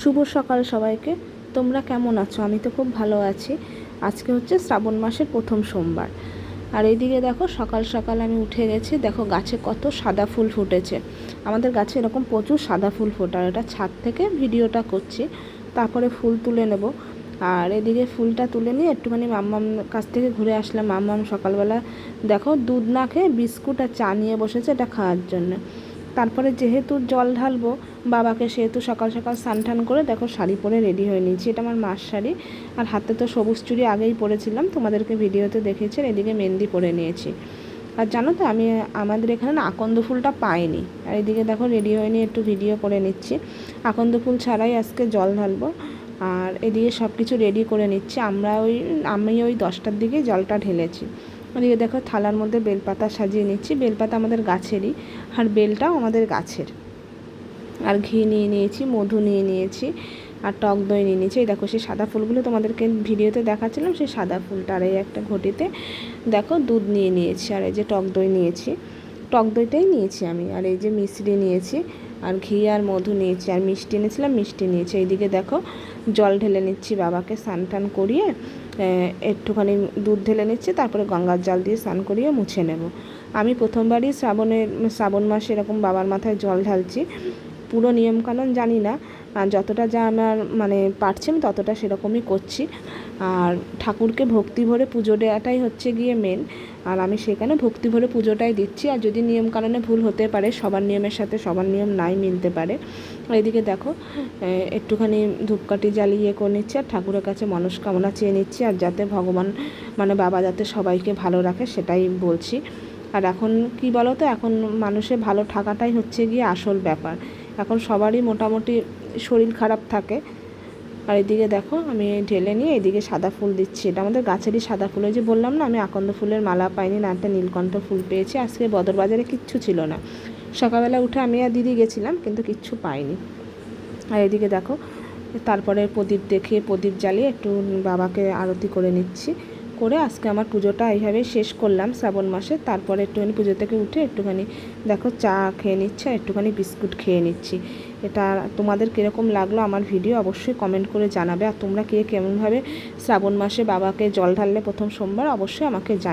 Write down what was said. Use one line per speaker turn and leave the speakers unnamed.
শুভ সকাল সবাইকে। তোমরা কেমন আছো? আমি তো খুব ভালো আছি। আজকে হচ্ছে শ্রাবণ মাসের প্রথম সোমবার। আর এইদিকে দেখো সকাল সকাল আমি উঠে গেছি। দেখো গাছে কত সাদা ফুল ফুটেছে। আমাদের গাছে এরকম প্রচুর সাদা ফুল ফোটে। আর এটা ছাদ থেকে ভিডিওটা করছি, তারপরে ফুল তুলে নেব। আর এদিকে ফুলটা তুলে নিয়ে একটুখানি মাম্মাম কাছ থেকে ঘুরে আসলাম। মাম্মাম সকালবেলা দেখো দুধ না খেয়ে বিস্কুট আর চা নিয়ে বসেছে এটা খাওয়ার জন্য। তারপরে যেহেতু জল ঢালবো বাবাকে, সেহেতু সকাল সকাল স্নান টান করে দেখো শাড়ি পরে রেডি হয়ে নিয়েছি। এটা আমার মার শাড়ি। আর হাতে তো সবুজ চুড়ি আগেই পরেছিলাম, তোমাদেরকে ভিডিওতে দেখেছেন। এদিকে মেহেন্দি পরে নিয়েছি। আর জানো তো আমি আমাদের এখানে না আকন্দ ফুলটা পাইনি। আর এদিকে দেখো রেডি হয়ে নিয়ে একটু ভিডিও করে নিচ্ছি। আকন্দ ফুল ছাড়াই আজকে জল ঢালবো। আর এদিকে সব কিছু রেডি করে নিচ্ছি। আমি ওই 10টার দিকে জলটা ঢেলেছি। ওদিকে দেখো থালার মধ্যে বেলপাতা সাজিয়ে নিচ্ছি। বেলপাতা আমাদের গাছেরই, আর বেলটাও আমাদের গাছের। আর ঘি নিয়ে নিয়েছি, মধু নিয়ে নিয়েছি, আর টক দই নিয়ে নিয়েছি। এই দেখো সেই সাদা ফুলগুলো তোমাদেরকে ভিডিওতে দেখাচ্ছিলাম, সেই সাদা ফুলটা। আর এই একটা ঘটিতে দেখো দুধ নিয়ে নিয়েছি, আর এই যে টক দই নিয়েছি, টক দইটাই নিয়েছি আমি। আর এই যে মিশ্রি নিয়েছি, আর ঘি আর মধু নিয়েছি, আর মিষ্টি এনেছিলাম, মিষ্টি নিয়েছি। এইদিকে দেখো জল ঢেলে নিচ্ছি, বাবাকে স্নান টান করিয়ে একটুখানি দুধ ঢেলে নিচ্ছি, তারপরে গঙ্গার জল দিয়ে স্নান করিয়ে মুছে নেব। আমি প্রথমবারই শ্রাবণ মাসে এরকম বাবার মাথায় জল ঢালছি। পুরো নিয়মকানুন জানি না, যতটা যা আমার পারছি আমি ততটা সেরকমই করছি। আর ঠাকুরকে ভক্তি ভরে পুজো দেওয়াটাই হচ্ছে গিয়ে মেন। আর আমি সেখানে ভক্তি ভরে পুজোটাই দিচ্ছি। আর যদি নিয়মকানুনে ভুল হতে পারে, সবার নিয়মের সাথে সবার নিয়ম নাই মিলতে পারে। এদিকে দেখো একটুখানি ধূপকাঠি জ্বালিয়ে করে নিচ্ছি, আর ঠাকুরের কাছে মনস্কামনা চেয়ে নিচ্ছি। আর যাতে ভগবান বাবা যাতে সবাইকে ভালো রাখে সেটাই বলছি। আর এখন কি বলো তো, এখন মানুষের ভালো থাকাটাই হচ্ছে গিয়ে আসল ব্যাপার। এখন সবারই মোটামুটি শরীর খারাপ থাকে। আর এদিকে দেখো আমি ঢেলে নিয়ে এদিকে সাদা ফুল দিচ্ছি। এটা আমাদের গাছেরই সাদা ফুল। ওই যে বললাম না আমি আকন্দ ফুলের মালা পাইনি, না একটা নীলকণ্ঠ ফুল পেয়েছি। আজকে বদরবাজারে কিচ্ছু ছিল না। সকালবেলা উঠে আমি আর দিদি গেছিলাম, কিন্তু কিচ্ছু পাইনি। আর এদিকে দেখো তারপরে প্রদীপ দেখিয়ে প্রদীপ জ্বালিয়ে একটু বাবাকে আরতি করে নিচ্ছি। করে আজকে আমার পুজোটা এইভাবেই শেষ করলাম শ্রাবণ মাসে। তারপরে একটুখানি পুজো থেকে উঠে একটুখানি দেখো চা খেয়ে নিচ্ছি, আর একটুখানি বিস্কুট খেয়ে নিচ্ছি। এটা তোমাদের কীরকম লাগলো আমার ভিডিও অবশ্যই কমেন্ট করে জানাবে। আর তোমরা কে কেমনভাবে শ্রাবণ মাসে বাবাকে জল ঢাললে প্রথম সোমবার অবশ্যই আমাকে